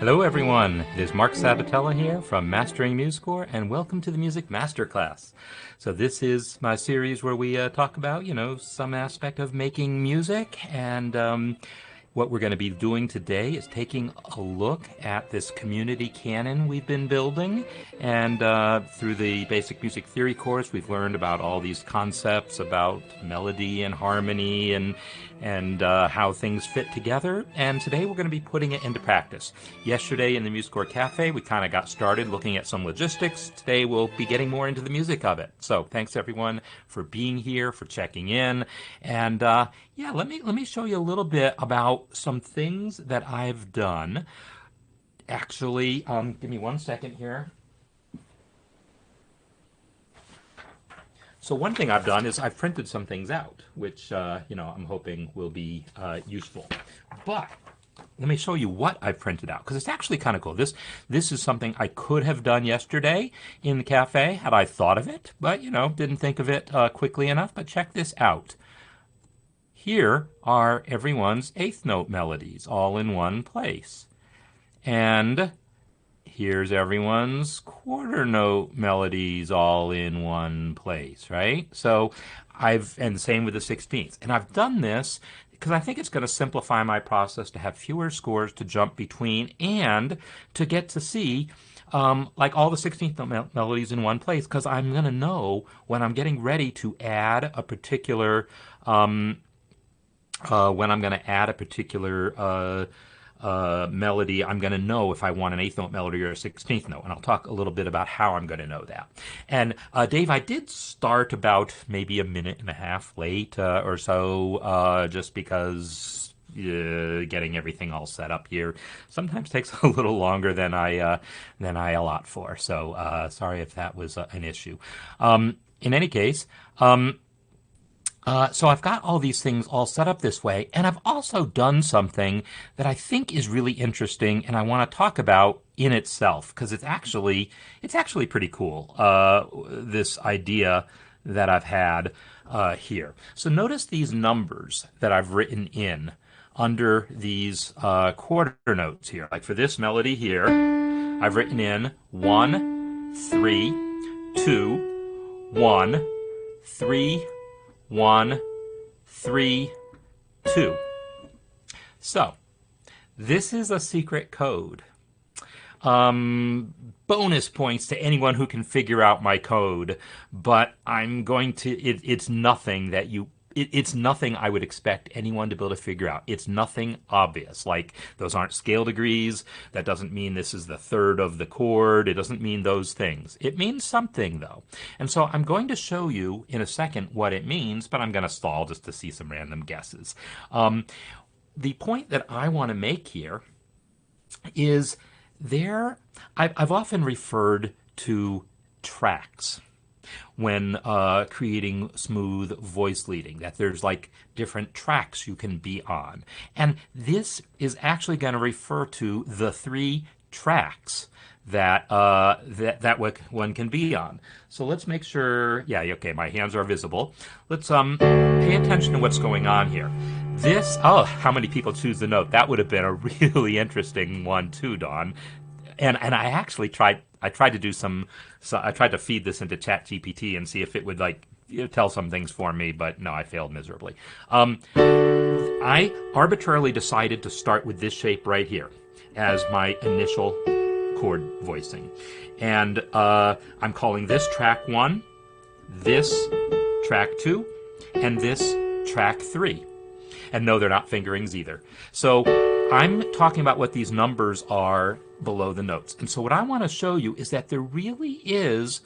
Hello everyone, it is Marc Sabatella here from Mastering MuseScore, and welcome to the Music Masterclass. So this is my series where we talk about, some aspect of making music, and what we're going to be doing today is taking a look at this community canon we've been building. And through the basic music theory course, we've learned about all these concepts about melody and harmony and how things fit together. And today we're going to be putting it into practice. Yesterday in the MuseScore Cafe, we kind of got started looking at some logistics. Today we'll be getting more into the music of it. So thanks everyone for being here, for checking in. And yeah, let me show you a little bit about some things that I've done. Actually, give me 1 second here. So one thing I've done is I've printed some things out, which I'm hoping will be useful. But let me show you what I've printed out, because it's actually kind of cool. This is something I could have done yesterday in the cafe had I thought of it, but didn't think of it quickly enough. But check this out. Here are everyone's eighth note melodies all in one place. And here's everyone's quarter note melodies all in one place, right? So and same with the 16th. And I've done this because I think it's going to simplify my process to have fewer scores to jump between and to get to see like all the 16th note melodies in one place, because I'm going to know when I'm getting ready to add a particular melody, I'm going to know if I want an 8th note melody or a 16th note, and I'll talk a little bit about how I'm going to know that. And Dave, I did start about maybe a minute and a half late or so, just because getting everything all set up here sometimes takes a little longer than I allot for. So sorry if that was an issue. In any case. So I've got all these things all set up this way, and I've also done something that I think is really interesting, and I want to talk about in itself, because it's actually pretty cool, this idea that I've had here. So notice these numbers that I've written in under these quarter notes here. Like for this melody here, I've written in 1, 3, 2, 1, 3, 1, 3, 2. So, this is a secret code. Bonus points to anyone who can figure out my code, but I'm going to, it's nothing that it's nothing I would expect anyone to be able to figure out. It's nothing obvious. Like, those aren't scale degrees. That doesn't mean this is the third of the chord. It doesn't mean those things. It means something, though. And so I'm going to show you in a second what it means, but I'm going to stall just to see some random guesses. The point that I want to make here is I've often referred to tracks when creating smooth voice leading, that there's like different tracks you can be on. And this is actually going to refer to the 3 tracks that one can be on. So let's make sure, yeah, okay, my hands are visible. Let's pay attention to what's going on here. How many people choose the note? That would have been a really interesting one too, Dawn. And I actually tried to do I tried to feed this into ChatGPT and see if it would tell some things for me, but no, I failed miserably. I arbitrarily decided to start with this shape right here as my initial chord voicing. And I'm calling this track 1, this track 2, and this track 3. And no, they're not fingerings either. So I'm talking about what these numbers are below the notes. And so what I want to show you is that there really is,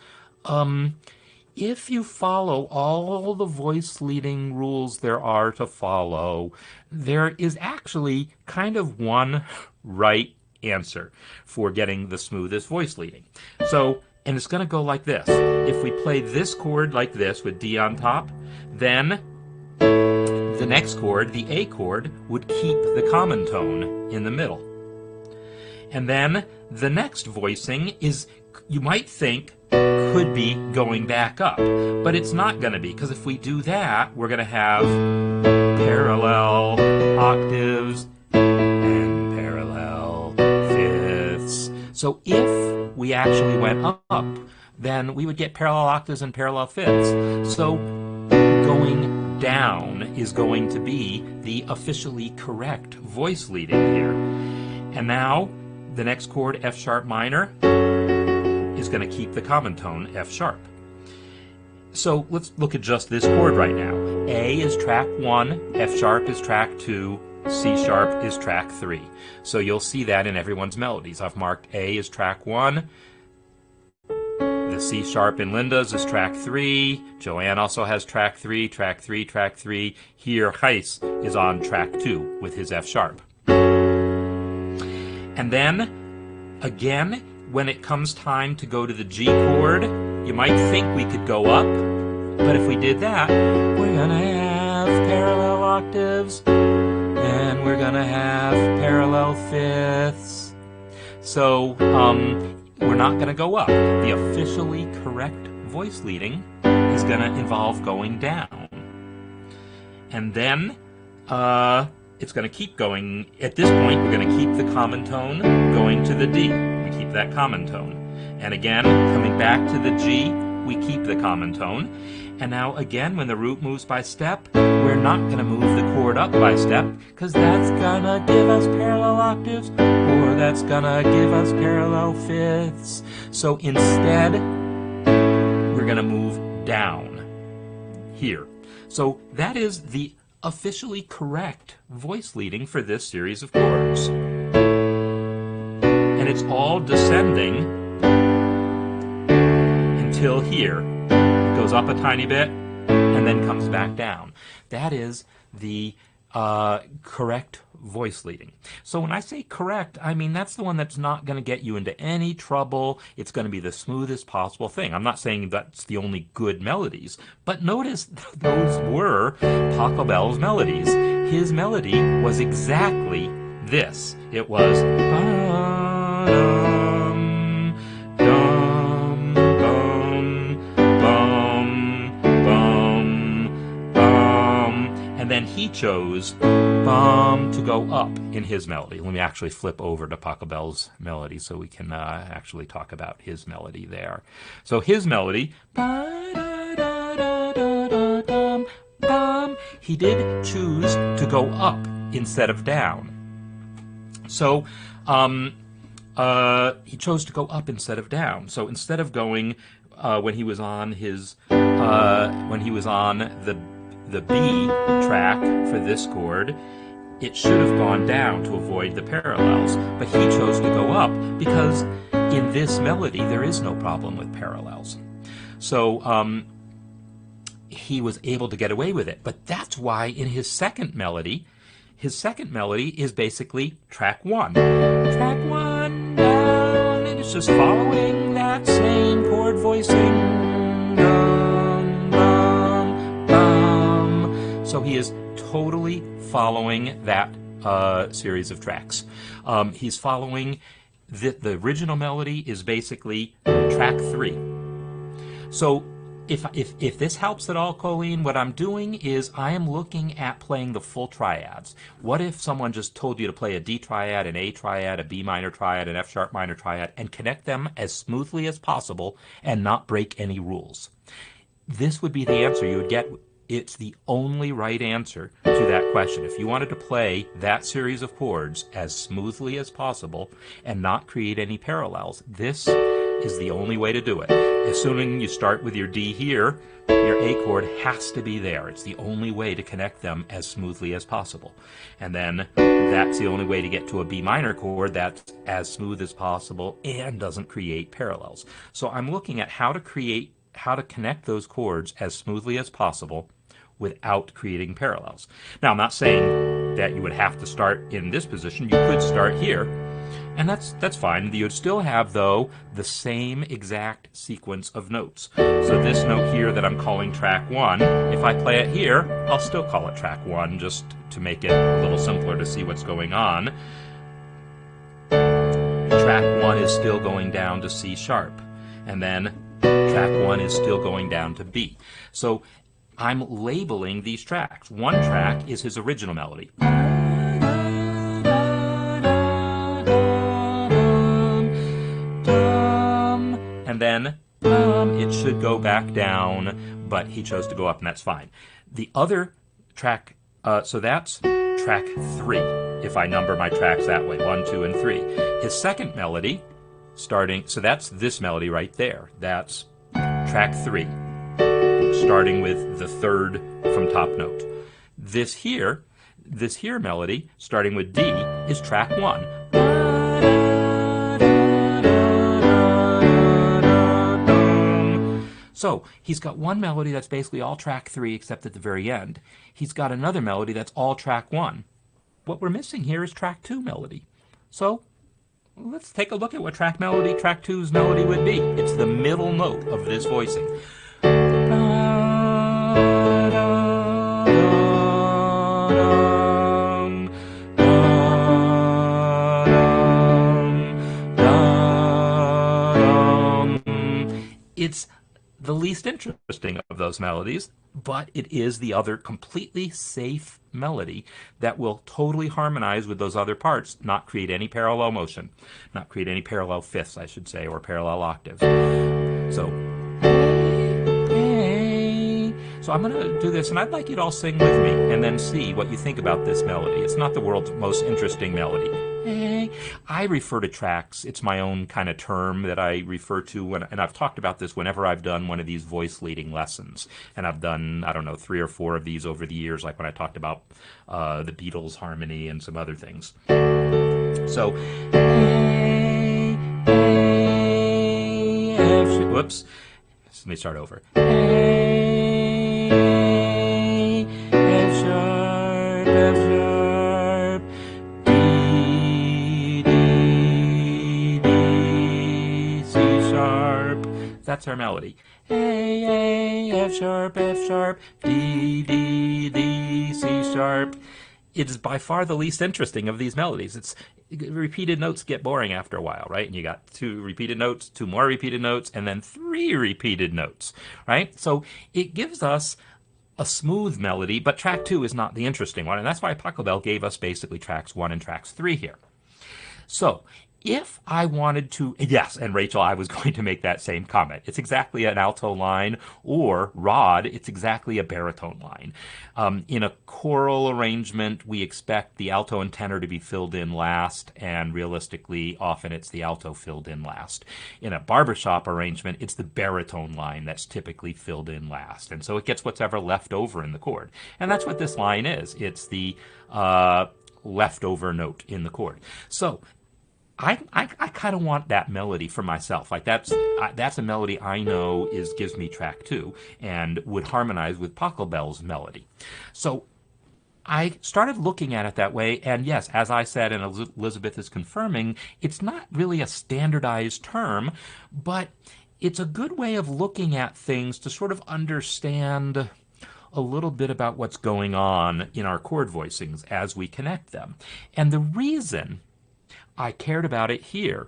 if you follow all the voice leading rules there are to follow, there is actually kind of one right answer for getting the smoothest voice leading. So, and it's going to go like this. If we play this chord like this with D on top, then the next chord, the A chord, would keep the common tone in the middle. And then the next voicing is, you might think, could be going back up. But it's not going to be, because if we do that, we're going to have parallel octaves and parallel fifths So if we actually went up, then we would get parallel octaves and parallel fifths. So going down is going to be the officially correct voice leading here. And now the next chord, F sharp minor, is going to keep the common tone F sharp. So let's look at just this chord right now. A is track 1, F sharp is track 2, C sharp is track 3. So you'll see that in everyone's melodies. I've marked A is track 1, the C sharp in Linda's is track 3, Joanne also has track 3, track 3, track 3. Here, Gijs is on track 2 with his F sharp. And then, again, when it comes time to go to the G chord, you might think we could go up, but if we did that, we're going to have parallel octaves, and we're going to have parallel fifths. So we're not going to go up. The officially correct voice leading is going to involve going down. And then it's going to keep going. At this point, we're going to keep the common tone going to the D. We keep that common tone. And again, coming back to the G, we keep the common tone. And now again, when the root moves by step, we're not going to move the chord up by step, because that's going to give us parallel octaves, or that's going to give us parallel fifths. So instead, we're going to move down here. So that is the officially correct voice leading for this series of chords. And it's all descending until here. It goes up a tiny bit and then comes back down. That is the correct voice leading. So when I say correct, I mean that's the one that's not going to get you into any trouble. It's going to be the smoothest possible thing. I'm not saying that's the only good melodies, but notice those were Pachelbel's Bell's melodies. His melody was exactly this. It was ba-dum, dum, bum, bum, bum, bum, and then he chose bum to go up in his melody. Let me actually flip over to Pachelbel's melody so we can actually talk about his melody there. So his melody, he did choose to go up instead of down. So he chose to go up instead of down. So instead of going when he was on his the B track for this chord, it should have gone down to avoid the parallels, but he chose to go up because in this melody there is no problem with parallels. So he was able to get away with it. But that's why in his second melody is basically track 1. Track 1 down, and it's just following that same chord voicing. Dum, bum, bum. So he is totally following that series of tracks. He's following the original melody is basically track 3. So if this helps at all, Colleen, what I'm doing is I am looking at playing the full triads. What if someone just told you to play a D triad, an A triad, a B minor triad, an F sharp minor triad, and connect them as smoothly as possible and not break any rules? This would be the answer you would get. It's the only right answer to that question. If you wanted to play that series of chords as smoothly as possible and not create any parallels, this is the only way to do it. Assuming you start with your D here, your A chord has to be there. It's the only way to connect them as smoothly as possible. And then that's the only way to get to a B minor chord that's as smooth as possible and doesn't create parallels. So I'm looking at how to connect those chords as smoothly as possible without creating parallels. Now, I'm not saying that you would have to start in this position. You could start here, and that's fine. You would still have, though, the same exact sequence of notes. So this note here that I'm calling track 1, if I play it here, I'll still call it track 1, just to make it a little simpler to see what's going on. Track 1 is still going down to C sharp, and then track 1 is still going down to B. So I'm labeling these tracks. One track is his original melody. and then it should go back down, but he chose to go up, and that's fine. The other track, so that's track 3, if I number my tracks that way, 1, 2, and 3. His second melody, starting, so that's this melody right there. That's track 3, starting with the 3rd from top note. This here melody, starting with D, is track 1. So he's got one melody that's basically all track 3 except at the very end. He's got another melody that's all track 1. What we're missing here is track 2 melody. So let's take a look at what track 2's melody would be. It's the middle note of this voicing. It's the least interesting of those melodies, but it is the other completely safe melody that will totally harmonize with those other parts, not create any parallel motion, not create any parallel fifths, I should say, or parallel octaves. So I'm going to do this, and I'd like you to all sing with me and then see what you think about this melody. It's not the world's most interesting melody. I refer to tracks. It's my own kind of term that I refer to, and I've talked about this whenever I've done one of these voice leading lessons. And I've done, I don't know, 3 or 4 of these over the years, like when I talked about the Beatles harmony and some other things. So, whoops. Let me start over. F sharp, F sharp, D, D, D, C sharp. That's our melody. A, F sharp, D, D, D, C sharp. It is by far the least interesting of these melodies. It's repeated notes get boring after a while, right? And you got 2 repeated notes, 2 more repeated notes, and then 3 repeated notes, right? So it gives us a smooth melody, but track 2 is not the interesting one, and that's why Pachelbel gave us basically tracks 1 and tracks 3 here. So if I wanted to, yes, and Rachel, I was going to make that same comment. It's exactly an alto line, or Rod, it's exactly a baritone line. In a choral arrangement, we expect the alto and tenor to be filled in last, and realistically, often it's the alto filled in last. In a barbershop arrangement, it's the baritone line that's typically filled in last, and so it gets what's ever left over in the chord. And that's what this line is. It's the leftover note in the chord. So I kind of want that melody for myself. Like that's a melody I know gives me track 2 and would harmonize with Pachelbel's melody. So I started looking at it that way, and yes, as I said, and Elizabeth is confirming, it's not really a standardized term, but it's a good way of looking at things to sort of understand a little bit about what's going on in our chord voicings as we connect them. And the reason I cared about it here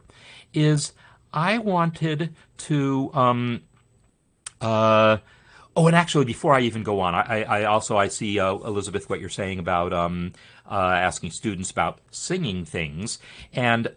is I wanted to oh, and actually before I even go on, I see Elizabeth, what you're saying about asking students about singing things, and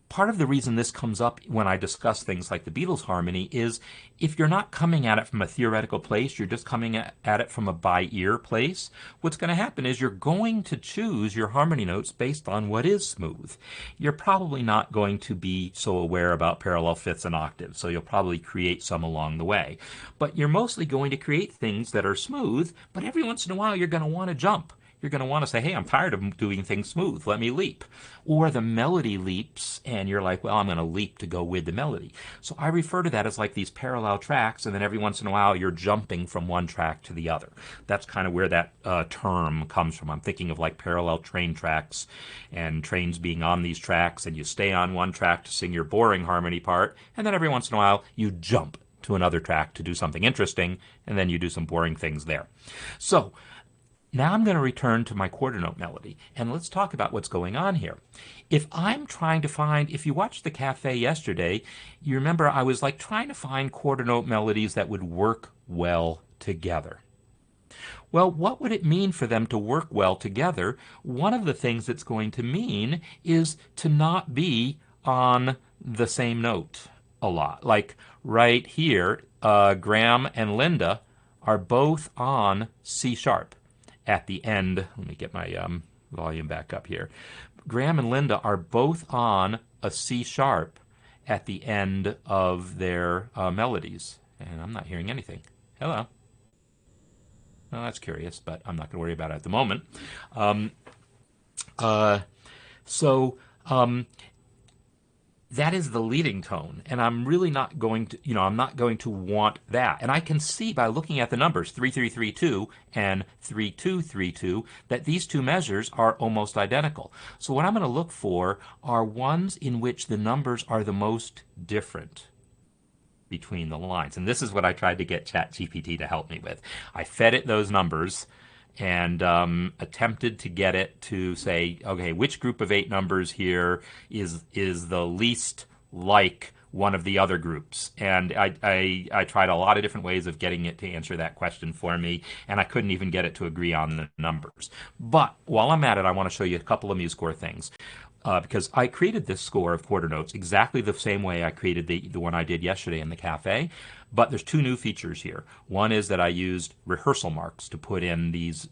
part of the reason this comes up when I discuss things like the Beatles harmony is if you're not coming at it from a theoretical place, you're just coming at it from a by-ear place, what's going to happen is you're going to choose your harmony notes based on what is smooth. You're probably not going to be so aware about parallel fifths and octaves, so you'll probably create some along the way. But you're mostly going to create things that are smooth, but every once in a while you're going to want to jump. You're going to want to say, hey, I'm tired of doing things smooth. Let me leap. Or the melody leaps, and you're like, well, I'm going to leap to go with the melody. So I refer to that as like these parallel tracks, and then every once in a while you're jumping from one track to the other. That's kind of where that term comes from. I'm thinking of like parallel train tracks and trains being on these tracks, and you stay on one track to sing your boring harmony part, and then every once in a while you jump to another track to do something interesting, and then you do some boring things there. So now I'm going to return to my quarter note melody, and let's talk about what's going on here. If I'm trying to find, if you watched the cafe yesterday, you remember I was like trying to find quarter note melodies that would work well together. Well, what would it mean for them to work well together? One of the things it's going to mean is to not be on the same note. a lot. Like right here, Graham and Linda are both on C sharp at the end. Let me get my volume back up here. Graham and Linda are both on a C sharp at the end of their melodies. And I'm not hearing anything. Hello. Well, that's curious, but I'm not going to worry about it at the moment. Um, uh, so that is the leading tone, and I'm really not going to, I'm not going to want that. And I can see by looking at the numbers 3332 and 3232 that these two measures are almost identical. So what I'm going to look for are ones in which the numbers are the most different between the lines. And this is what I tried to get ChatGPT to help me with. I fed it those numbers and attempted to get it to say, okay, which group of 8 numbers here is the least like one of the other groups? And I tried a lot of different ways of getting it to answer that question for me, and I couldn't even get it to agree on the numbers. But while I'm at it, I want to show you a couple of MuseScore things. Because I created this score of quarter notes exactly the same way I created the one I did yesterday in the cafe, but there's 2 new features here. One is that I used rehearsal marks to put in these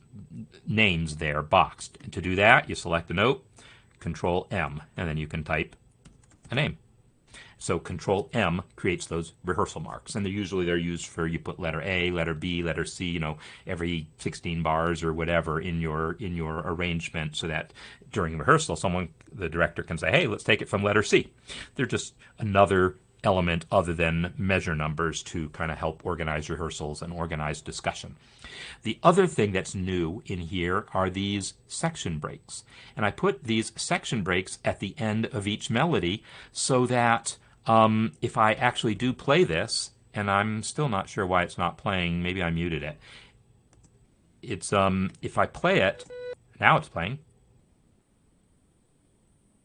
names there boxed. And to do that, you select a note, Control M, and then you can type a name. So Control M creates those rehearsal marks, and they're used for, you put letter A, letter B, letter C, every 16 bars or whatever in your arrangement, so that during rehearsal, the director can say, "Hey, let's take it from letter C." They're just another element other than measure numbers to kind of help organize rehearsals and organize discussion. The other thing that's new in here are these section breaks, and I put these section breaks at the end of each melody so that if I actually do play this, and I'm still not sure why it's not playing, maybe I muted it. It's if I play it, now it's playing.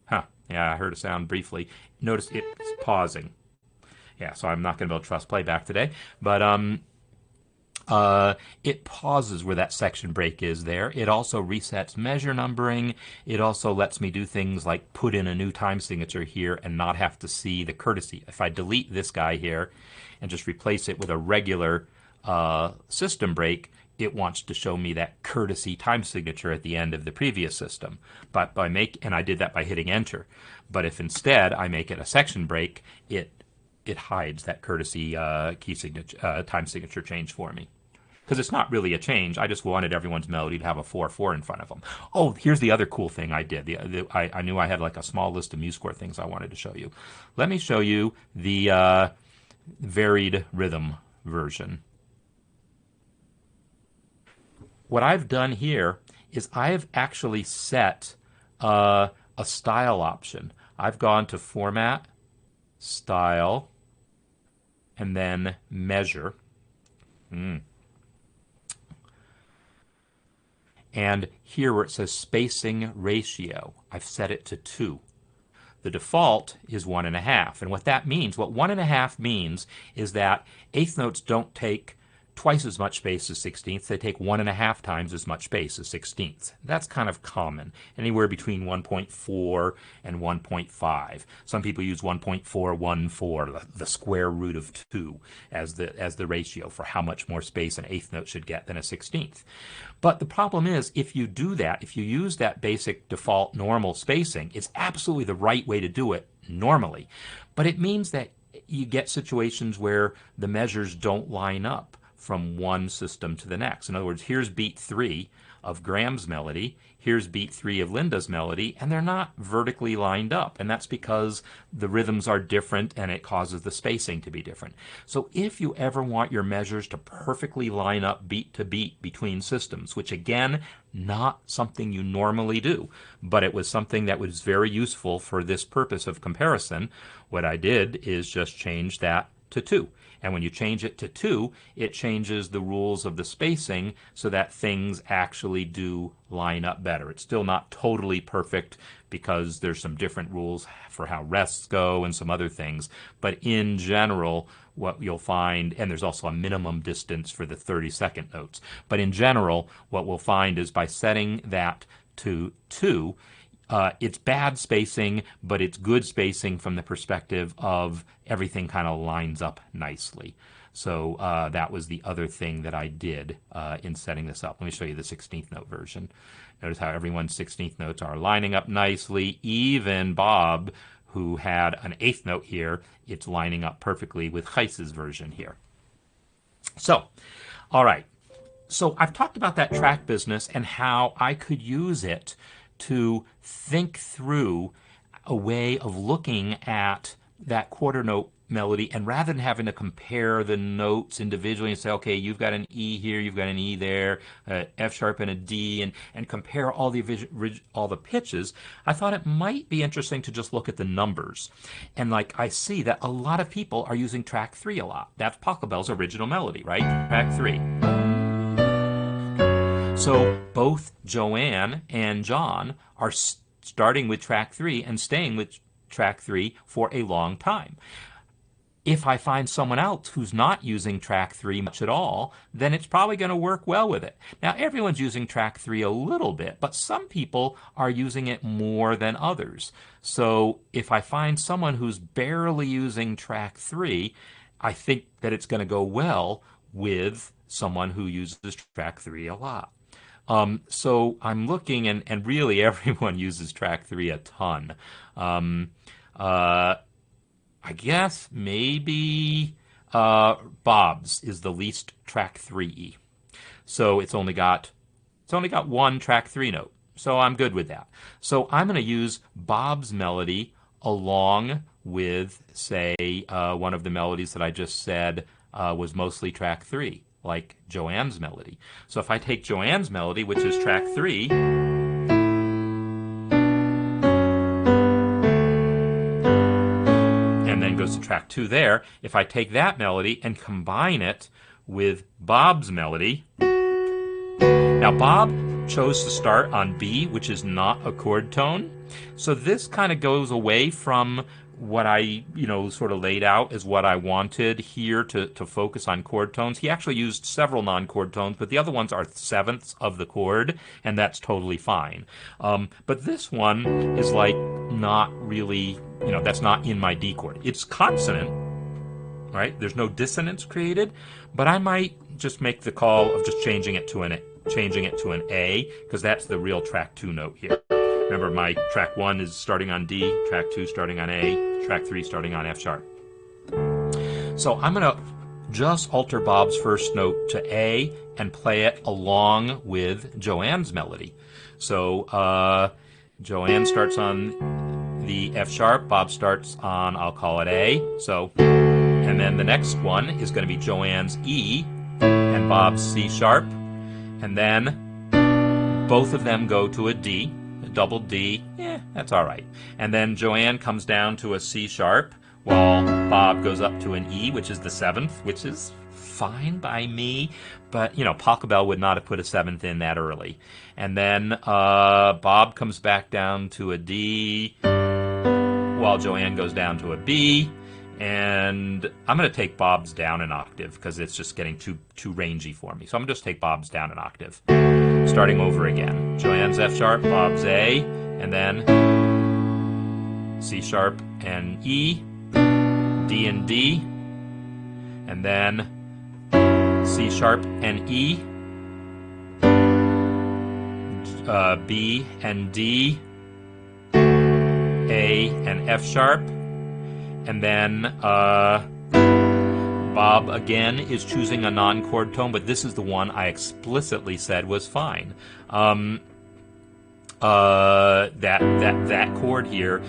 Huh, yeah, I heard a sound briefly. Notice it's pausing. Yeah, so I'm not going to be able to trust playback today, but it pauses where that section break is there. It also resets measure numbering. It also lets me do things like put in a new time signature here and not have to see the courtesy. If I delete this guy here and just replace it with a regular system break, it wants to show me that courtesy time signature at the end of the previous system. But and I did that by hitting enter. But if instead I make it a section break, it hides that courtesy key signature time signature change for me. Because it's not really a change. I just wanted everyone's melody to have a 4/4 in front of them. Oh, here's the other cool thing I did. I knew I had like a small list of MuseScore things I wanted to show you. Let me show you the varied rhythm version. What I've done here is I've actually set a style option. I've gone to Format, Style, and then Measure. And here where it says Spacing Ratio, I've set it to 2. The default is 1.5. And what that means, what 1.5 means, is that eighth notes don't take twice as much space as sixteenths. They take 1.5 times as much space as sixteenths. That's kind of common, anywhere between 1.4 and 1.5. Some people use 1.414, the square root of 2, as the ratio for how much more space an eighth note should get than a sixteenth. But the problem is, if you do that, if you use that basic default normal spacing, it's absolutely the right way to do it normally. But it means that you get situations where the measures don't line up from one system to the next. In other words, here's beat 3 of Graham's melody, here's beat 3 of Linda's melody, and they're not vertically lined up. And that's because the rhythms are different and it causes the spacing to be different. So if you ever want your measures to perfectly line up beat to beat between systems, which again, not something you normally do, but it was something that was very useful for this purpose of comparison, what I did is just change that to 2. And when you change it to 2, it changes the rules of the spacing so that things actually do line up better. It's still not totally perfect because there's some different rules for how rests go and some other things. But in general, what you'll find, and there's also a minimum distance for the 30-second notes. But in general, what we'll find is by setting that to 2, It's bad spacing, but it's good spacing from the perspective of everything kind of lines up nicely. So that was the other thing that I did in setting this up. Let me show you the 16th note version. Notice how everyone's 16th notes are lining up nicely. Even Bob, who had an 8th note here, it's lining up perfectly with Gijs's version here. So, all right. So I've talked about that track business and how I could use it to think through a way of looking at that quarter note melody, and rather than having to compare the notes individually and say, okay, you've got an E here, you've got an E there, F sharp and a D, and compare all the pitches, I thought it might be interesting to just look at the numbers. And like I see that a lot of people are using track 3 a lot. That's Pachelbel's original melody, right? Track 3. So both Joanne and John are starting with track 3 and staying with track 3 for a long time. If I find someone else who's not using track 3 much at all, then it's probably going to work well with it. Now, everyone's using track 3 a little bit, but some people are using it more than others. So if I find someone who's barely using track 3, I think that it's going to go well with someone who uses track 3 a lot. So I'm looking, and really everyone uses track 3 a ton. I guess maybe Bob's is the least track 3E. So it's only got one track 3 note. So I'm good with that. So I'm going to use Bob's melody along with, say, one of the melodies that I just said was mostly track 3, like Joanne's melody. So if I take Joanne's melody, which is track 3, and then goes to track 2 there, if I take that melody and combine it with Bob's melody. Now Bob chose to start on B, which is not a chord tone. So this kind of goes away from what I, sort of laid out as what I wanted here to focus on chord tones. He actually used several non-chord tones, but the other ones are sevenths of the chord, and that's totally fine. But this one is like not really, that's not in my D chord. It's consonant, right? There's no dissonance created, but I might just make the call of just changing it to an A, because that's the real track 2 note here. Remember, my track 1 is starting on D, track 2 starting on A, track 3 starting on F sharp. So I'm going to just alter Bob's first note to A and play it along with Joanne's melody. So Joanne starts on the F sharp, Bob starts on, I'll call it A. So, and then the next one is going to be Joanne's E and Bob's C sharp. And then both of them go to a D. Double D, that's all right. And then Joanne comes down to a C sharp, while Bob goes up to an E, which is the 7th, which is fine by me, but Pachelbel would not have put a 7th in that early. And then Bob comes back down to a D, while Joanne goes down to a B. And I'm going to take Bob's down an octave because it's just getting too rangy for me. So I'm going to just take Bob's down an octave. Starting over again. Joanne's F sharp, Bob's A, and then C sharp and E, D and D, and then C sharp and E, B and D, A and F sharp, and then Bob again is choosing a non-chord tone, but this is the one I explicitly said was fine. That chord here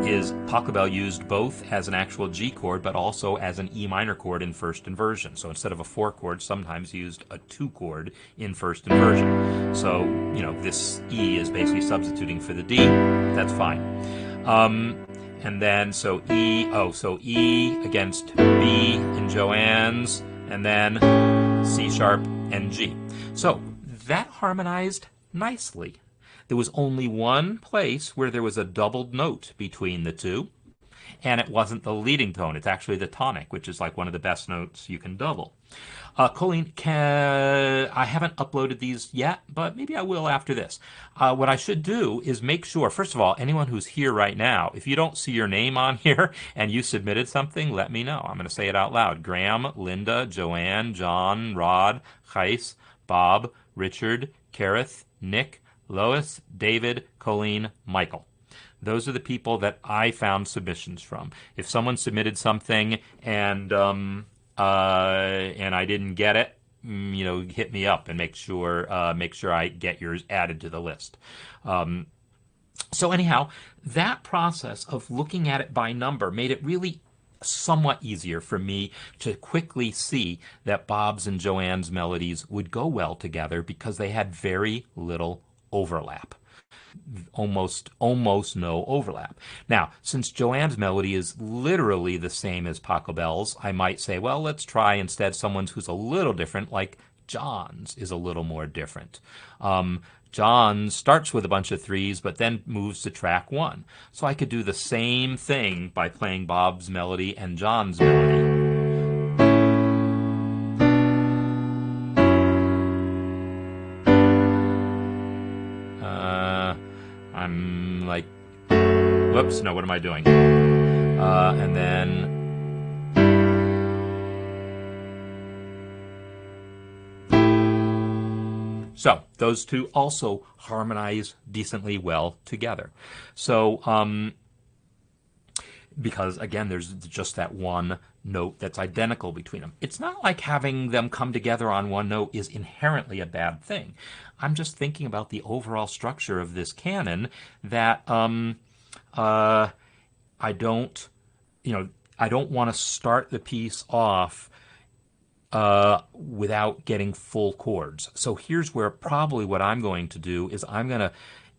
is Pachelbel used both as an actual G chord, but also as an E minor chord in first inversion. So instead of a 4 chord, sometimes he used a 2 chord in first inversion. So this E is basically substituting for the D. That's fine. And then so E against B in Joanne's, and then C sharp and G. So that harmonized nicely. There was only one place where there was a doubled note between the two, and it wasn't the leading tone. It's actually the tonic, which is like one of the best notes you can double. Colleen, I haven't uploaded these yet, but maybe I will after this. What I should do is make sure, first of all, anyone who's here right now, if you don't see your name on here and you submitted something, let me know. I'm going to say it out loud. Graham, Linda, Joanne, John, Rod, Gijs, Bob, Richard, Kareth, Nick, Lois, David, Colleen, Michael. Those are the people that I found submissions from. If someone submitted something and I didn't get it, hit me up and make sure I get yours added to the list. So anyhow, that process of looking at it by number made it really somewhat easier for me to quickly see that Bob's and Joanne's melodies would go well together because they had very little overlap. Almost no overlap. Now, since Joanne's melody is literally the same as Pachelbel's, I might say, well, let's try instead someone's who's a little different, like John's is a little more different. John starts with a bunch of threes, but then moves to track one. So I could do the same thing by playing Bob's melody and John's melody. I'm like, whoops, no, what am I doing? And then, so those two also harmonize decently well together. So, because again, there's just that one note that's identical between them. It's not like having them come together on one note is inherently a bad thing. I'm just thinking about the overall structure of this canon that I don't want to start the piece off without getting full chords. So here's where probably what I'm going to do is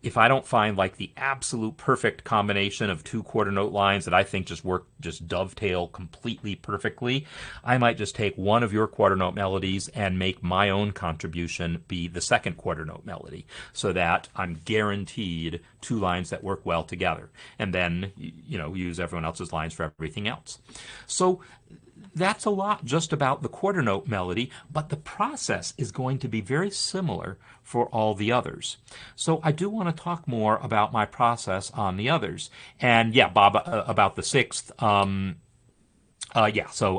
if I don't find like the absolute perfect combination of two quarter note lines that I think just dovetail completely perfectly, I might just take one of your quarter note melodies and make my own contribution be the second quarter note melody so that I'm guaranteed two lines that work well together. And then, use everyone else's lines for everything else. So that's a lot just about the quarter note melody, but the process is going to be very similar for all the others. So I do want to talk more about my process on the others. And yeah, Bob, about the sixth, so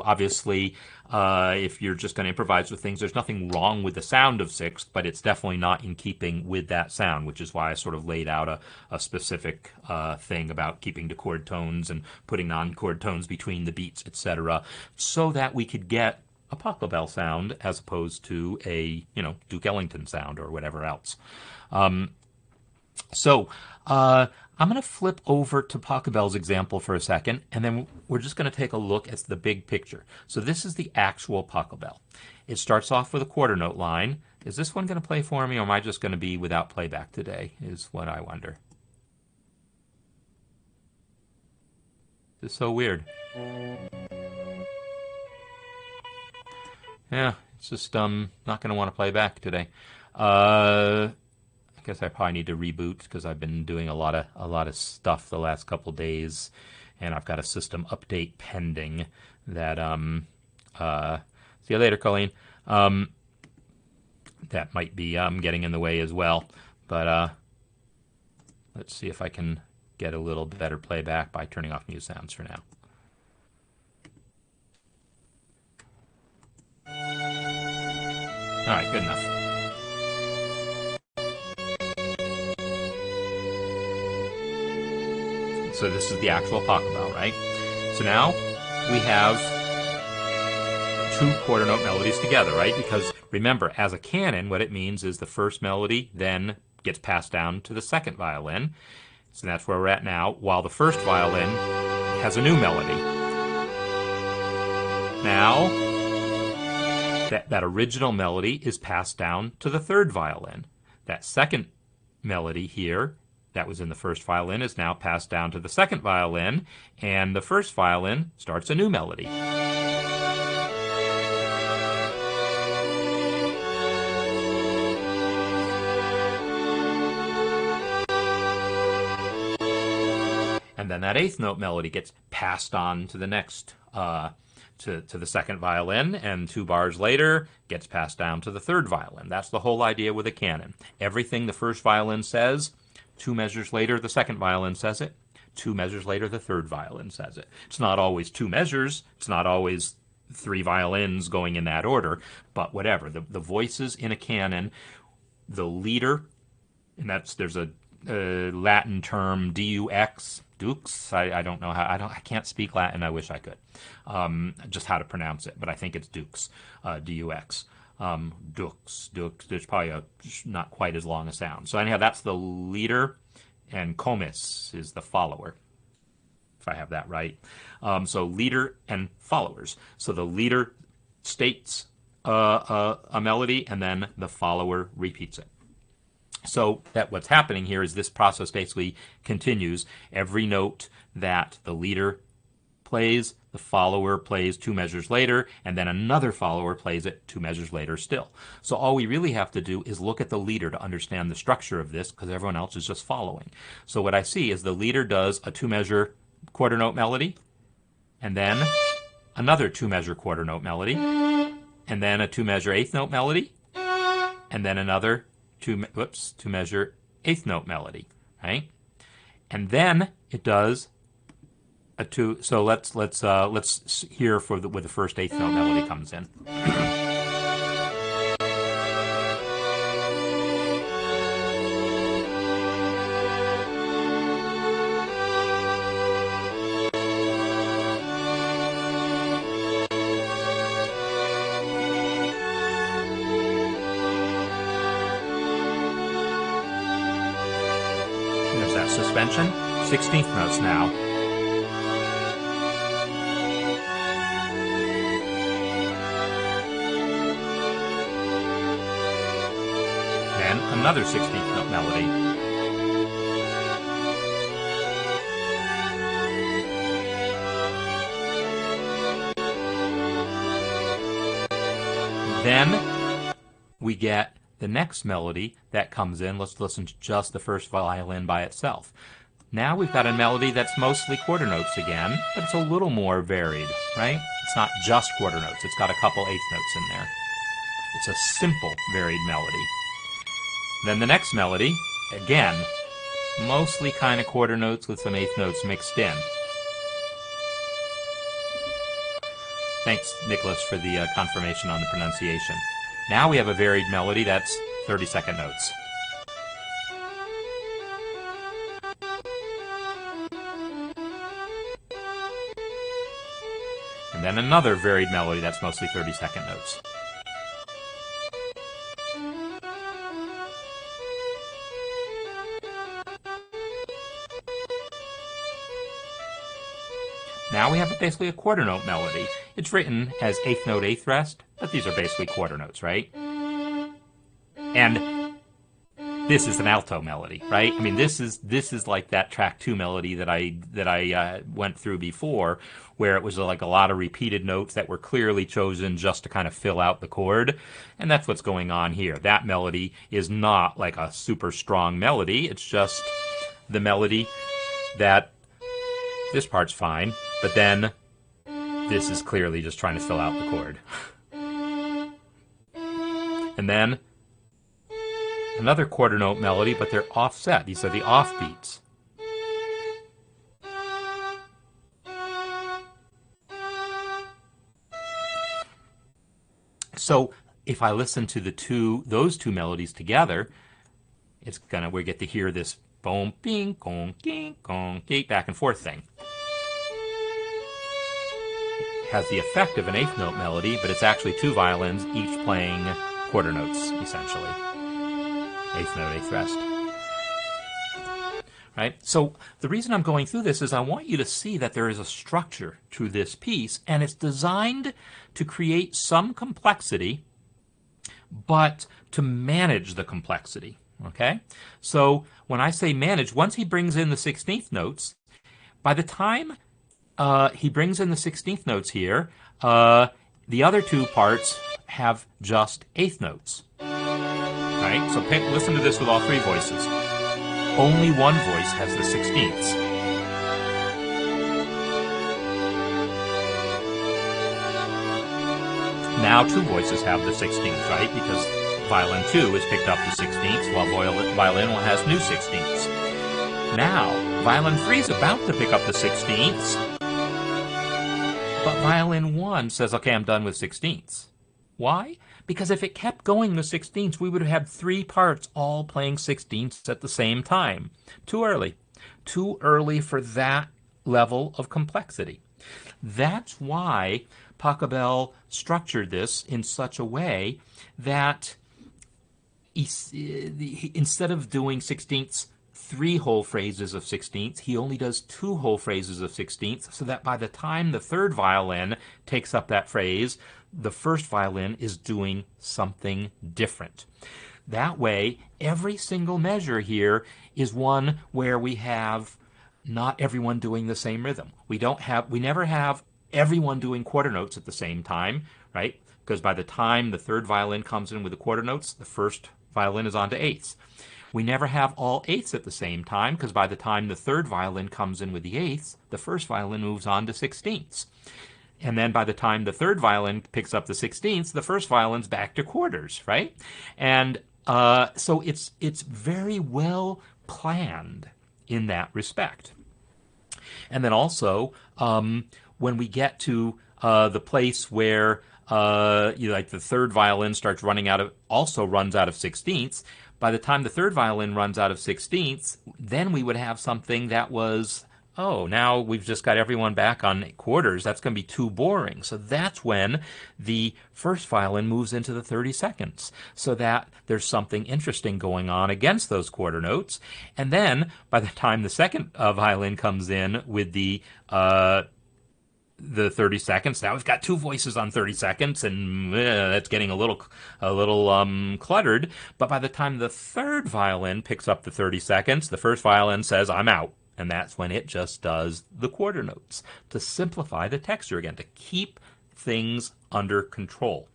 obviously, if you're just going to improvise with things, there's nothing wrong with the sound of sixth, but it's definitely not in keeping with that sound, which is why I sort of laid out a specific thing about keeping to chord tones and putting non-chord tones between the beats, etc., so that we could get a Pachelbel sound as opposed to a Duke Ellington sound or whatever else. So I'm going to flip over to Pachelbel's example for a second, and then we're just going to take a look at the big picture. So this is the actual Pachelbel. It starts off with a quarter note line. Is this one going to play for me, or am I just going to be without playback today, is what I wonder. This is so weird. Yeah, it's just not going to want to play back today. I guess I probably need to reboot because I've been doing a lot of stuff the last couple days, and I've got a system update pending that see you later, Colleen. That might be getting in the way as well. But let's see if I can get a little better playback by turning off Muse Sounds for now. All right, good enough. So this is the actual Pachelbel, right? So now we have two quarter note melodies together, right? Because remember, as a canon, what it means is the first melody then gets passed down to the second violin. So that's where we're at now, while the first violin has a new melody. Now, that original melody is passed down to the third violin. That second melody here that was in the first violin is now passed down to the second violin, and the first violin starts a new melody. And then that eighth note melody gets passed on to the next, to the second violin, and 2 bars later gets passed down to the third violin. That's the whole idea with a canon. Everything the first violin says, 2 measures later the second violin says it, 2 measures later the third violin says it. It's not always 2 measures, it's not always 3 violins going in that order, but whatever. The voices in a canon, the leader, and there's a Latin term, dux, I don't know how, I can't speak Latin, I wish I could, just how to pronounce it, but I think it's dux, dux. Dux, there's probably not quite as long a sound. So anyhow, that's the leader, and comis is the follower, if I have that right. So leader and followers. So the leader states a melody, and then the follower repeats it. So that what's happening here is this process basically continues. Every note that the leader plays, the follower plays 2 measures later, and then another follower plays it 2 measures later still. So all we really have to do is look at the leader to understand the structure of this, because everyone else is just following. So what I see is the leader does a 2-measure quarter note melody, and then another 2-measure quarter note melody, and then a 2-measure eighth note melody, and then another 2-measure eighth note melody, right? And then it does a 2. So let's hear where the first eighth note melody comes in. There's that suspension. 16th notes now. Then another 16th note melody. Then we get the next melody that comes in. Let's listen to just the first violin by itself. Now we've got a melody that's mostly quarter notes again, but it's a little more varied, right? It's not just quarter notes. It's got a couple eighth notes in there. It's a simple, varied melody. Then the next melody, again, mostly kind of quarter notes with some eighth notes mixed in. Thanks, Nicholas, for the confirmation on the pronunciation. Now we have a varied melody that's 30-second notes. And then another varied melody that's mostly 30-second notes. Now we have basically a quarter note melody. It's written as eighth note, eighth rest, but these are basically quarter notes, right? And this is an alto melody, right? I mean, this is like that track 2 melody that I went through before, where it was like a lot of repeated notes that were clearly chosen just to kind of fill out the chord, and that's what's going on here. That melody is not like a super strong melody. It's just the melody that this part's fine, but then this is clearly just trying to fill out the chord. And then another quarter note melody, but they're offset. These are the offbeats. So if I listen to those two melodies together, we get to hear this boom, bing, gong, ging, gong, gate, back and forth thing. It has the effect of an eighth note melody, but it's actually 2 violins, each playing quarter notes, essentially. Eighth note, eighth rest. Right? So the reason I'm going through this is I want you to see that there is a structure to this piece, and it's designed to create some complexity, but to manage the complexity. Okay? So when I say manage, once he brings in the 16th notes, by the time he brings in the 16th notes here, the other 2 parts have just eighth notes. Right? So listen to this with all 3 voices. Only one voice has the 16ths. Now two voices have the 16th, right? Because violin 2 has picked up the 16th, while violin 1 has new 16ths. Now, violin 3 is about to pick up the 16ths, but violin 1 says, okay, I'm done with 16ths. Why? Because if it kept going the 16ths, we would have had 3 parts all playing 16ths at the same time. Too early. Too early for that level of complexity. That's why Pachelbel structured this in such a way that instead of doing 16ths, 3 whole phrases of 16ths, he only does 2 whole phrases of 16ths, so that by the time the third violin takes up that phrase, the first violin is doing something different. That way, every single measure here is one where we have not everyone doing the same rhythm. We never have everyone doing quarter notes at the same time, right? Because by the time the third violin comes in with the quarter notes, the first violin is on to eighths. We never have all eighths at the same time, because by the time the third violin comes in with the eighths, the first violin moves on to sixteenths. And then by the time the third violin picks up the sixteenths, the first violin's back to quarters, right? And so it's very well planned in that respect. And then also, when we get to the place where like the third violin starts runs out of sixteenths, by the time the third violin runs out of sixteenths, then we would have something that was, oh, now we've just got everyone back on quarters. That's going to be too boring. So that's when the first violin moves into the 32nds, so that there's something interesting going on against those quarter notes. And then by the time the second violin comes in with the 32nds, now we've got 2 voices on 32nds, and that's getting a little cluttered. But by the time the third violin picks up the 32nds, the first violin says, I'm out. And that's when it just does the quarter notes to simplify the texture again, to keep things under control.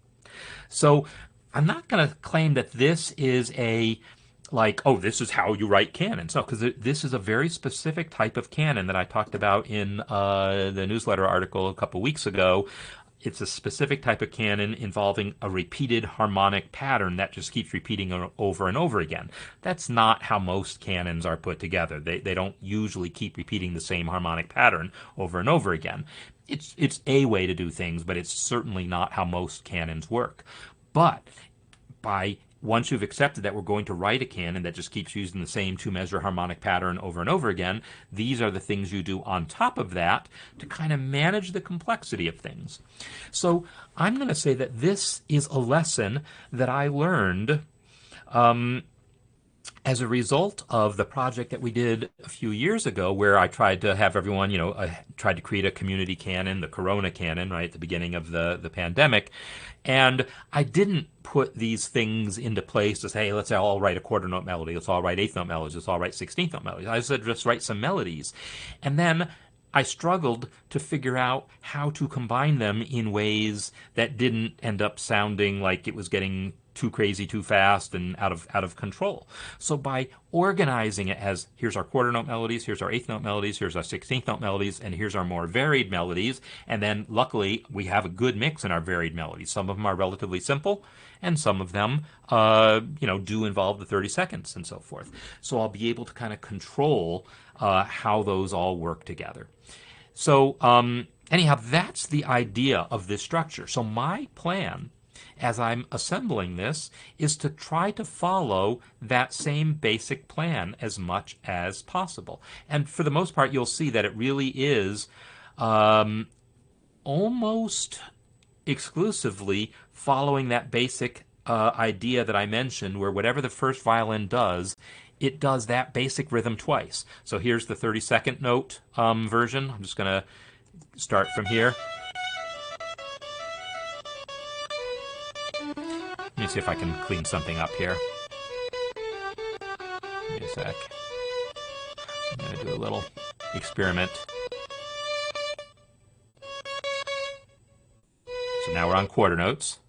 So I'm not going to claim that this is this is how you write canons. No, because this is a very specific type of canon that I talked about in the newsletter article a couple weeks ago. It's a specific type of canon involving a repeated harmonic pattern that just keeps repeating over and over again. That's not how most canons are put together. They don't usually keep repeating the same harmonic pattern over and over again. It's a way to do things, but it's certainly not how most canons work. But once you've accepted that we're going to write a canon that just keeps using the same 2-measure harmonic pattern over and over again, these are the things you do on top of that to kind of manage the complexity of things. So I'm going to say that this is a lesson that I learned as a result of the project that we did a few years ago, where I tried to have everyone, tried to create a community canon, the Corona canon, right, at the beginning of the pandemic. And I didn't put these things into place to say, hey, let's all write a quarter note melody, let's all write eighth note melodies, let's all write 16th note melodies. I said, just write some melodies. And then I struggled to figure out how to combine them in ways that didn't end up sounding like it was getting too crazy, too fast, and out of control. So by organizing it as, here's our quarter note melodies, here's our eighth note melodies, here's our 16th note melodies, and here's our more varied melodies, and then luckily we have a good mix in our varied melodies. Some of them are relatively simple, and some of them do involve the 32nds and so forth. So I'll be able to kind of control how those all work together. So anyhow, that's the idea of this structure. So my plan, as I'm assembling this, is to try to follow that same basic plan as much as possible. And for the most part, you'll see that it really is almost exclusively following that basic idea that I mentioned, where whatever the first violin does, it does that basic rhythm twice. So here's the 32nd note version. I'm just going to start from here. Let me see if I can clean something up here. Give me a sec. I'm going to do a little experiment. So now we're on quarter notes.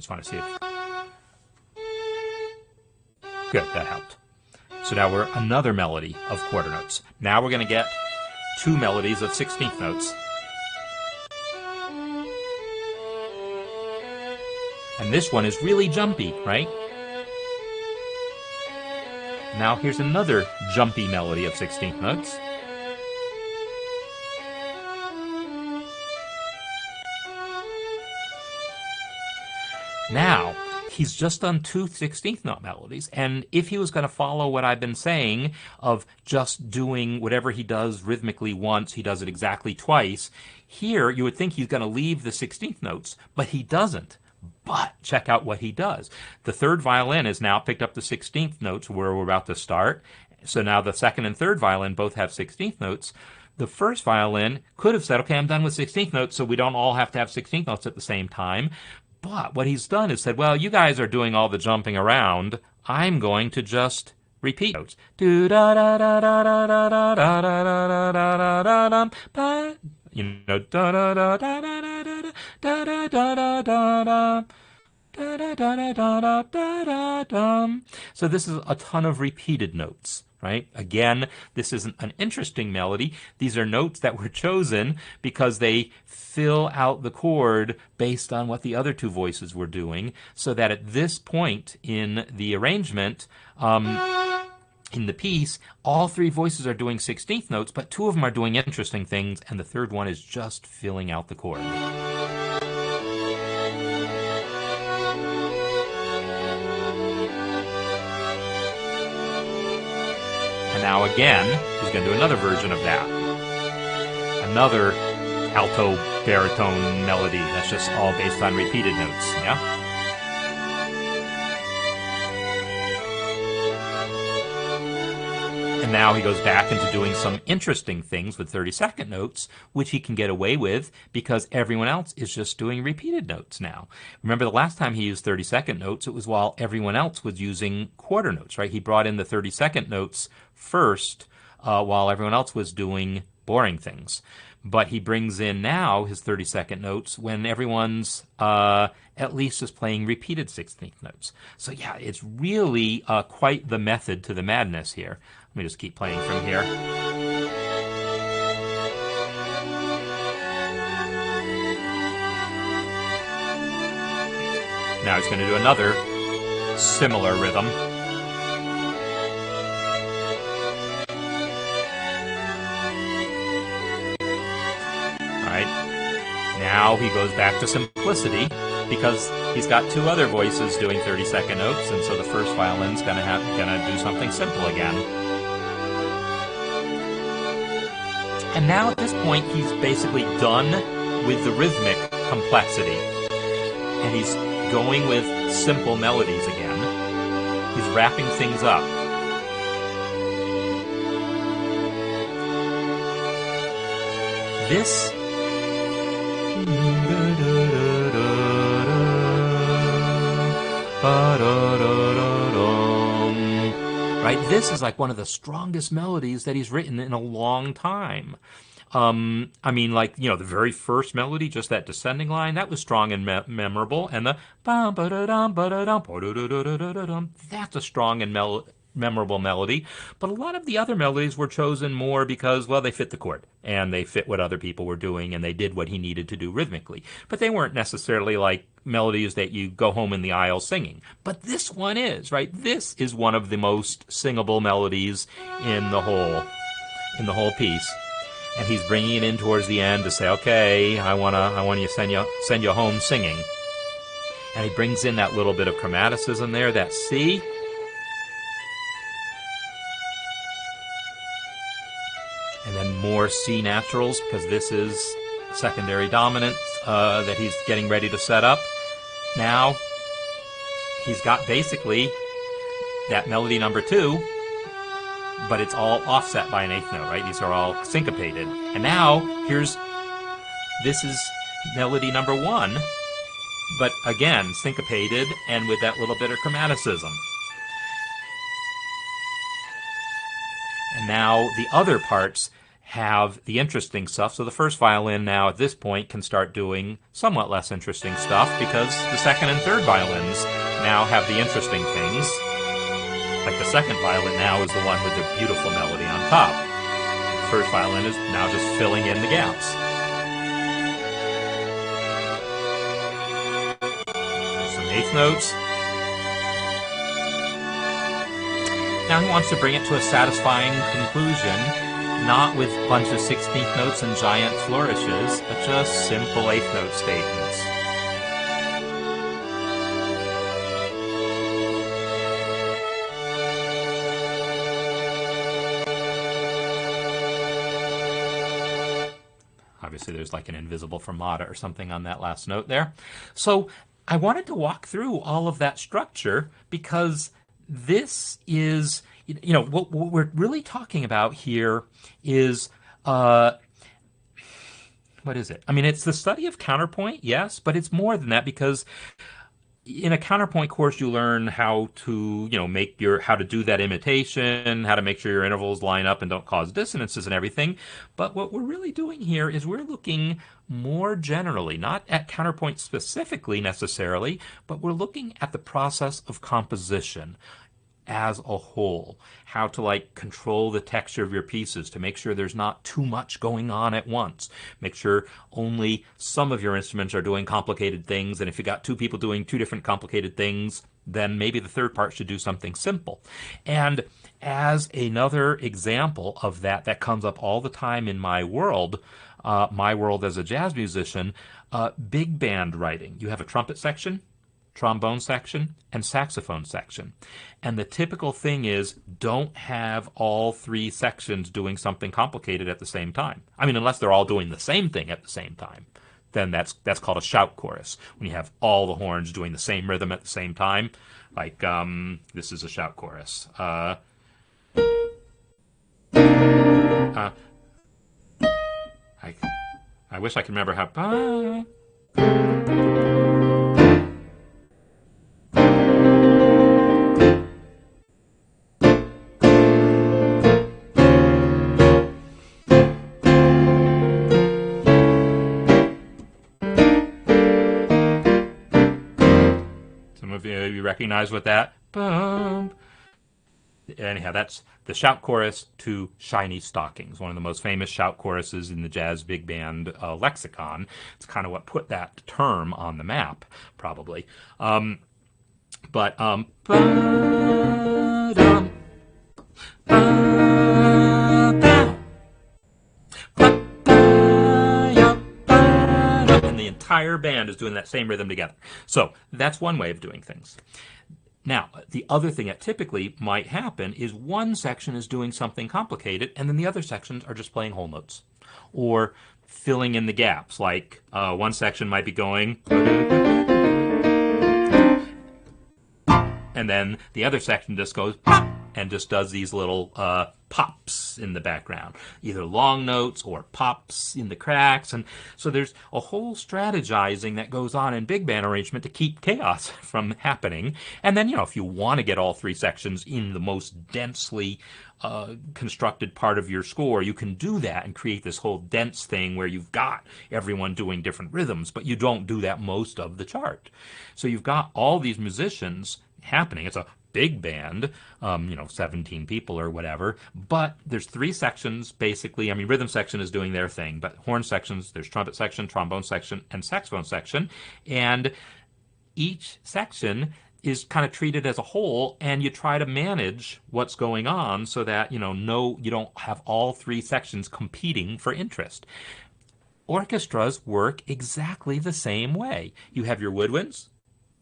just want to see if... Good, that helped. So now we're another melody of quarter notes. Now we're going to get two melodies of 16th notes. And this one is really jumpy, right? Now here's another jumpy melody of 16th notes. Now, he's just done two 16th note melodies, and if he was going to follow what I've been saying of just doing whatever he does rhythmically once, he does it exactly twice, here you would think he's going to leave the 16th notes, but he doesn't. But check out what he does. The third violin has now picked up the 16th notes where we're about to start, so now the second and third violin both have 16th notes. The first violin could have said, okay, I'm done with 16th notes, so we don't all have to have 16th notes at the same time. But what he's done is said, well, you guys are doing all the jumping around. I'm going to just repeat notes. You know, so this is a ton of repeated notes. Right? Again, this isn't an interesting melody. These are notes that were chosen because they fill out the chord based on what the other two voices were doing, so that at this point in the arrangement, in the piece, all three voices are doing 16th notes, but two of them are doing interesting things, and the third one is just filling out the chord. And now again, he's going to do another version of that. Another alto baritone melody that's just all based on repeated notes, yeah? And now he goes back into doing some interesting things with 32nd notes, which he can get away with because everyone else is just doing repeated notes now. Remember the last time he used 32nd notes, it was while everyone else was using quarter notes, right? He brought in the 32nd notes first while everyone else was doing boring things. But he brings in now his 32nd notes when everyone's at least is playing repeated 16th notes. So yeah, it's really quite the method to the madness here. Let me just keep playing from here. Now he's going to do another similar rhythm. Now he goes back to simplicity because he's got two other voices doing 32nd notes, and so the first violin's gonna do something simple again. And now at this point he's basically done with the rhythmic complexity, and he's going with simple melodies again. He's wrapping things up. This right? This is like one of the strongest melodies that he's written in a long time. I mean, like, you know, the very first melody, just that descending line, that was strong and memorable. And the that's a strong and memorable melody. But a lot of the other melodies were chosen more because, well, they fit the chord and they fit what other people were doing and they did what he needed to do rhythmically. But they weren't necessarily like melodies that you go home in the aisle singing. But this one is, right? This is one of the most singable melodies in the whole piece. And he's bringing it in towards the end to say, okay, I want to send you home singing. And he brings in that little bit of chromaticism there, that C. And then more C naturals, because this is secondary dominant that he's getting ready to set up. Now, he's got basically that melody number 2, but it's all offset by an 8th note, right? These are all syncopated. And now, this is melody number 1, but again, syncopated and with that little bit of chromaticism. And now the other parts have the interesting stuff. So the first violin now at this point can start doing somewhat less interesting stuff because the second and third violins now have the interesting things. Like the second violin now is the one with the beautiful melody on top. The first violin is now just filling in the gaps. Some eighth notes. Now he wants to bring it to a satisfying conclusion, not with a bunch of 16th notes and giant flourishes, but just simple eighth note statements. Obviously there's like an invisible fermata or something on that last note there. So I wanted to walk through all of that structure because this is, what we're really talking about here is, what is it? I mean, it's the study of counterpoint, yes, but it's more than that because in a counterpoint course, you learn how to, how to do that imitation, how to make sure your intervals line up and don't cause dissonances and everything. But what we're really doing here is we're looking more generally, not at counterpoint specifically necessarily, but we're looking at the process of composition as a whole, how to control the texture of your pieces to make sure there's not too much going on at once. Make sure only some of your instruments are doing complicated things, and if you got two people doing two different complicated things, then maybe the third part should do something simple. And as another example of that comes up all the time in my world as a jazz musician, big band writing. You have a trumpet section, trombone section, and saxophone section. And the typical thing is don't have all three sections doing something complicated at the same time. I mean, unless they're all doing the same thing at the same time. Then that's called a shout chorus. When you have all the horns doing the same rhythm at the same time, this is a shout chorus. I wish I could remember how. You recognize what that? Boom. Anyhow, that's the shout chorus to Shiny Stockings, one of the most famous shout choruses in the jazz big band lexicon. It's kind of what put that term on the map, probably. Ba-dum, ba-dum, and the entire band is doing that same rhythm together. So that's one way of doing things. Now, the other thing that typically might happen is one section is doing something complicated, and then the other sections are just playing whole notes or filling in the gaps. Like one section might be going, and then the other section just goes and just does these little pops in the background, either long notes or pops in the cracks. And so there's a whole strategizing that goes on in big band arrangement to keep chaos from happening. And then, if you want to get all three sections in the most densely constructed part of your score, you can do that and create this whole dense thing where you've got everyone doing different rhythms, but you don't do that most of the chart. So you've got all these musicians happening. It's a big band, 17 people or whatever, but there's three sections basically. I mean, rhythm section is doing their thing, but horn sections, there's trumpet section, trombone section, and saxophone section, and each section is kind of treated as a whole, and you try to manage what's going on so that, you don't have all three sections competing for interest. Orchestras work exactly the same way. You have your woodwinds,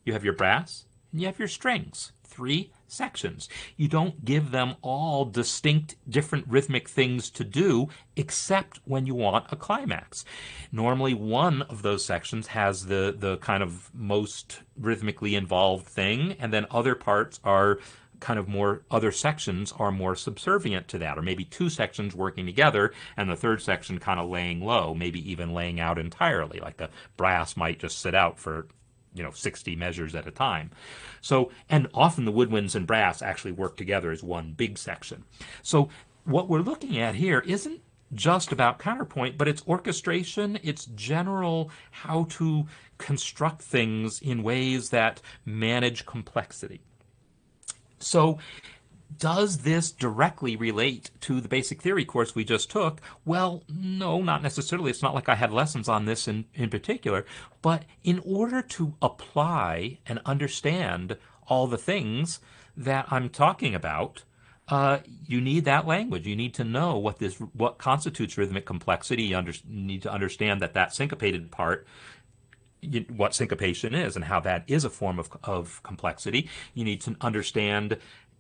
you have your brass, and you have your strings. Three sections. You don't give them all distinct different rhythmic things to do except when you want a climax. Normally one of those sections has the kind of most rhythmically involved thing, and then other parts are kind of more, other sections are more subservient to that, or maybe two sections working together and the third section kind of laying low, maybe even laying out entirely, like the brass might just sit out for 60 measures at a time. So, and often the woodwinds and brass actually work together as one big section. So what we're looking at here isn't just about counterpoint, but it's orchestration, it's general how to construct things in ways that manage complexity. So does this directly relate to the basic theory course we just took? Well, no, not necessarily. It's not like I had lessons on this in particular. But in order to apply and understand all the things that I'm talking about, you need that language. You need to know what constitutes rhythmic complexity. You need to understand that syncopated part, what syncopation is and how that is a form of complexity. You need to understand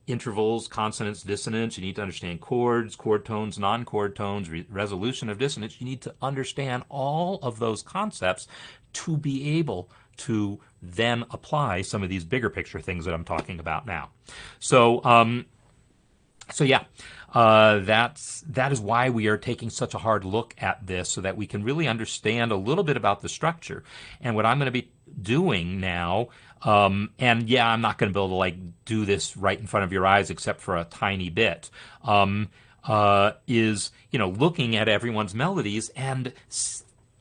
intervals, consonants, dissonance. You need to understand chords, chord tones, non-chord tones, resolution of dissonance. You need to understand all of those concepts to be able to then apply some of these bigger picture things that I'm talking about now. So yeah, that is why we are taking such a hard look at this, so that we can really understand a little bit about the structure. And what I'm going to be doing now, and yeah, I'm not going to be able to like do this right in front of your eyes except for a tiny bit, is looking at everyone's melodies and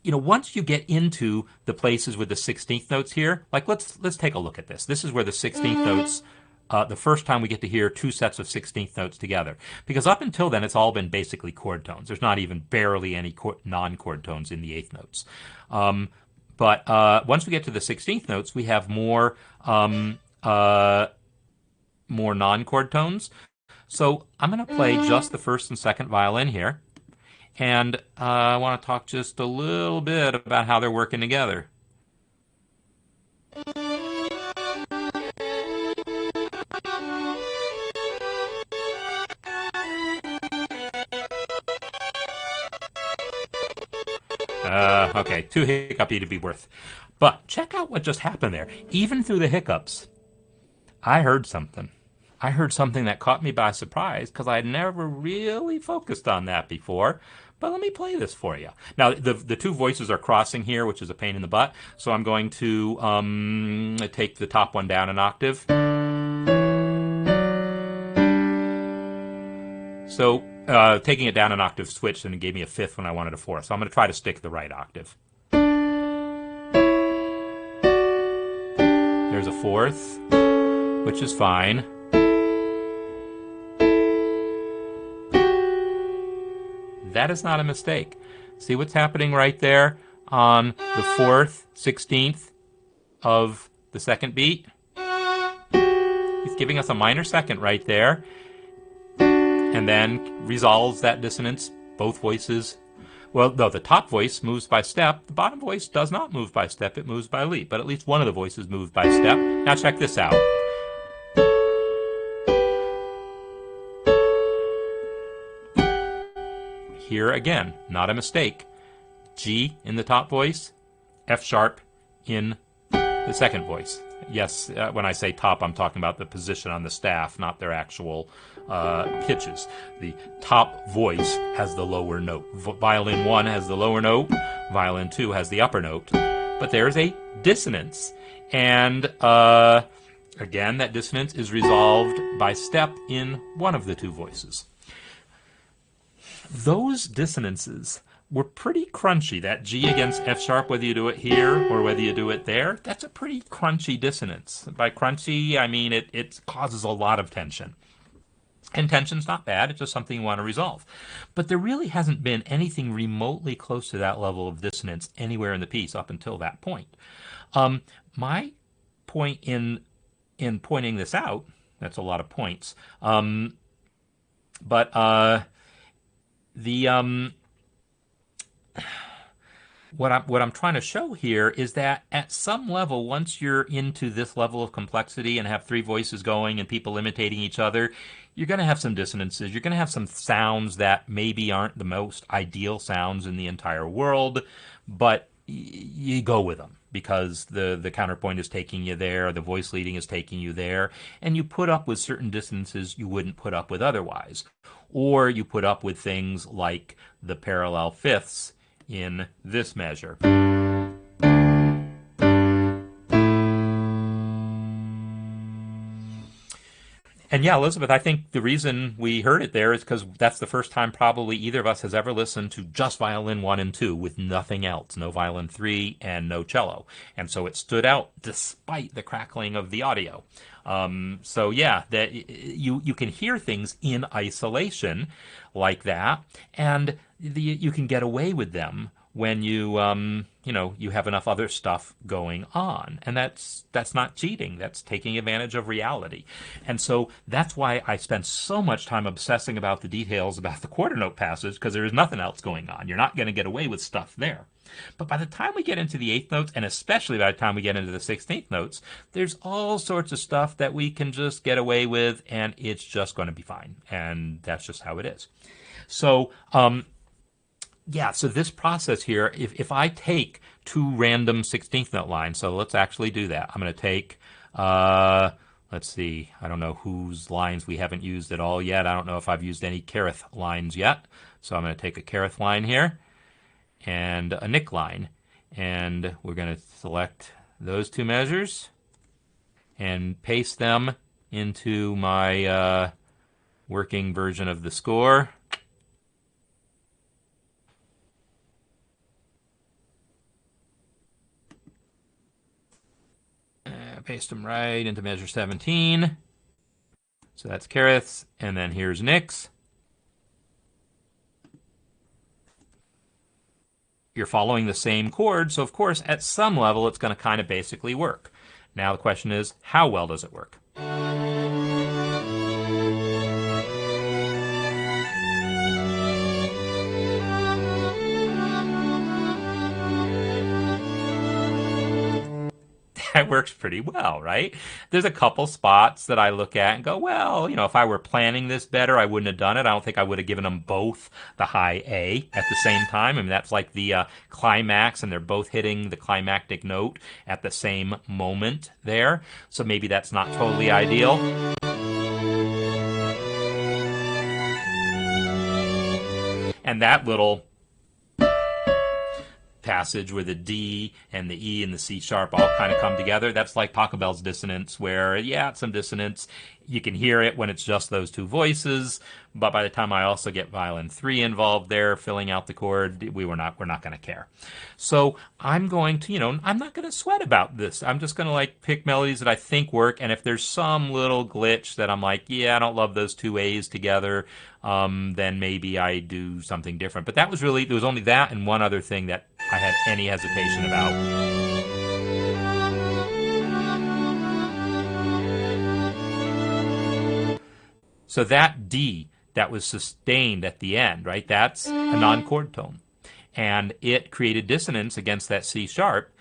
once you get into the places with the 16th notes here, like let's take a look at this. This is where the 16th notes. The first time we get to hear two sets of 16th notes together. Because up until then, it's all been basically chord tones. There's not even barely any non-chord tones in the eighth notes. But once we get to the 16th notes, we have more non-chord tones. So I'm going to play just the first and second violin here. And I want to talk just a little bit about how they're working together. Okay, too hiccupy to be worth. But check out what just happened there. Even through the hiccups, I heard something. I heard something that caught me by surprise because I had never really focused on that before. But let me play this for you. Now, the two voices are crossing here, which is a pain in the butt. So I'm going to take the top one down an octave. So taking it down an octave switched and it gave me a fifth when I wanted a fourth. So I'm going to try to stick the right octave. There's a fourth, which is fine. That is not a mistake. See what's happening right there on the fourth, 16th of the second beat? He's giving us a minor second right there. And then resolves that dissonance. Both voices, well, no, the top voice moves by step. The bottom voice does not move by step. It moves by leap. But at least one of the voices moves by step. Now check this out. Here again, not a mistake. G in the top voice, F sharp in the second voice. Yes, when I say top, I'm talking about the position on the staff, not their actual pitches. The top voice has the lower note. Violin 1 has the lower note. Violin 2 has the upper note. But there's a dissonance. And again, that dissonance is resolved by step in one of the two voices. Those dissonances were pretty crunchy. That G against F sharp, whether you do it here or whether you do it there, that's a pretty crunchy dissonance. By crunchy, I mean it causes a lot of tension. And tension's not bad, it's just something you want to resolve. But there really hasn't been anything remotely close to that level of dissonance anywhere in the piece up until that point. My point in pointing this out, that's a lot of points, what I'm trying to show here is that at some level, once you're into this level of complexity and have three voices going and people imitating each other, you're going to have some dissonances. You're going to have some sounds that maybe aren't the most ideal sounds in the entire world, but you go with them because the counterpoint is taking you there, the voice leading is taking you there, and you put up with certain dissonances you wouldn't put up with otherwise. Or you put up with things like the parallel fifths in this measure. And yeah, Elizabeth, I think the reason we heard it there is because that's the first time probably either of us has ever listened to just violin one and two with nothing else, no violin three and no cello. And so it stood out despite the crackling of the audio. So yeah, that you can hear things in isolation like that, and you can get away with them when you have enough other stuff going on, and that's not cheating. That's taking advantage of reality. And so that's why I spend so much time obsessing about the details about the quarter note passage, because there is nothing else going on. You're not going to get away with stuff there. But by the time we get into the eighth notes, and especially by the time we get into the 16th notes, there's all sorts of stuff that we can just get away with, and it's just going to be fine. And that's just how it is. So, yeah, so this process here, if I take two random 16th note lines, so let's actually do that. I'm going to take, let's see, I don't know whose lines we haven't used at all yet. I don't know if I've used any Kerith lines yet. So I'm going to take a Kerith line here and a Nick line. And we're going to select those two measures and paste them into my working version of the score. Paste them right into measure 17. So that's Kerith's, and then here's Nick's. You're following the same chord, so of course at some level it's going to kind of basically work. Now the question is, how well does it work? That works pretty well, right? There's a couple spots that I look at and go, well, if I were planning this better, I wouldn't have done it. I don't think I would have given them both the high A at the same time. I mean, that's like the climax, and they're both hitting the climactic note at the same moment there. So maybe that's not totally ideal. And that little passage where the D and the E and the C sharp all kind of come together, that's like Pachelbel's dissonance, where yeah, it's some dissonance. You can hear it when it's just those two voices, but by the time I also get violin 3 involved there, filling out the chord, we're not going to care. So I'm going to, I'm not going to sweat about this. I'm just going to pick melodies that I think work, and if there's some little glitch that I'm like, yeah, I don't love those two A's together, then maybe I do something different. But there was only that and one other thing that I had any hesitation about. So that D that was sustained at the end, right? That's a non-chord tone. And it created dissonance against that C sharp.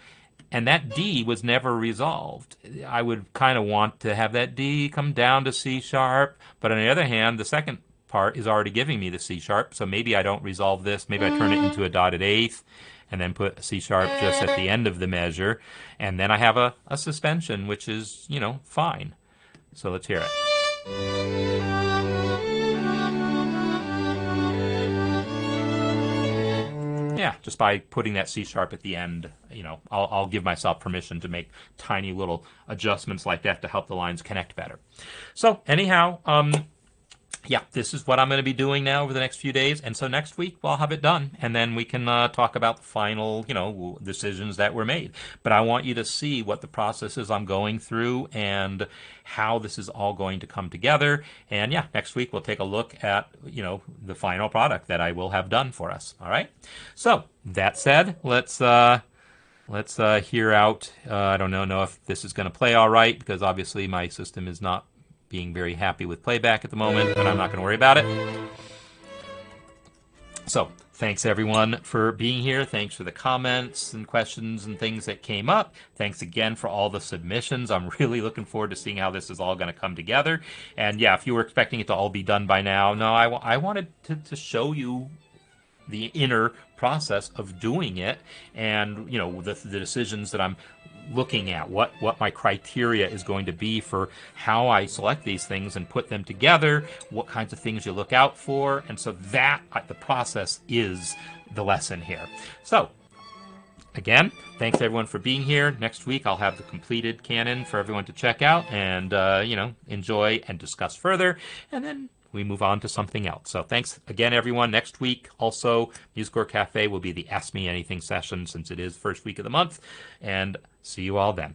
And that D was never resolved. I would kind of want to have that D come down to C sharp. But on the other hand, the second part is already giving me the C sharp. So maybe I don't resolve this. Maybe I turn it into a dotted eighth and then put a C sharp just at the end of the measure. And then I have a suspension, which is, fine. So let's hear it. Yeah, just by putting that C sharp at the end, I'll give myself permission to make tiny little adjustments like that to help the lines connect better. So anyhow, yeah, this is what I'm going to be doing now over the next few days. And so next week, I'll have it done. And then we can talk about the final, decisions that were made. But I want you to see what the process is I'm going through and how this is all going to come together. And yeah, next week we'll take a look at, the final product that I will have done for us. All right. So that said, let's hear out. I don't know if this is going to play all right, because obviously my system is not being very happy with playback at the moment, but I'm not going to worry about it. So thanks everyone for being here. Thanks for the comments and questions and things that came up. Thanks again for all the submissions. I'm really looking forward to seeing how this is all going to come together. And yeah, if you were expecting it to all be done by now, no, I wanted to show you the inner process of doing it, and the decisions that I'm looking at, what my criteria is going to be for how I select these things and put them together, what kinds of things you look out for. And so that the process is the lesson here. So Again, thanks everyone for being here. Next week I'll have the completed canon for everyone to check out and, enjoy and discuss further. And then we move on to something else. So thanks again, everyone. Next week, also, MuseScore Cafe will be the Ask Me Anything session since it is first week of the month. And see you all then.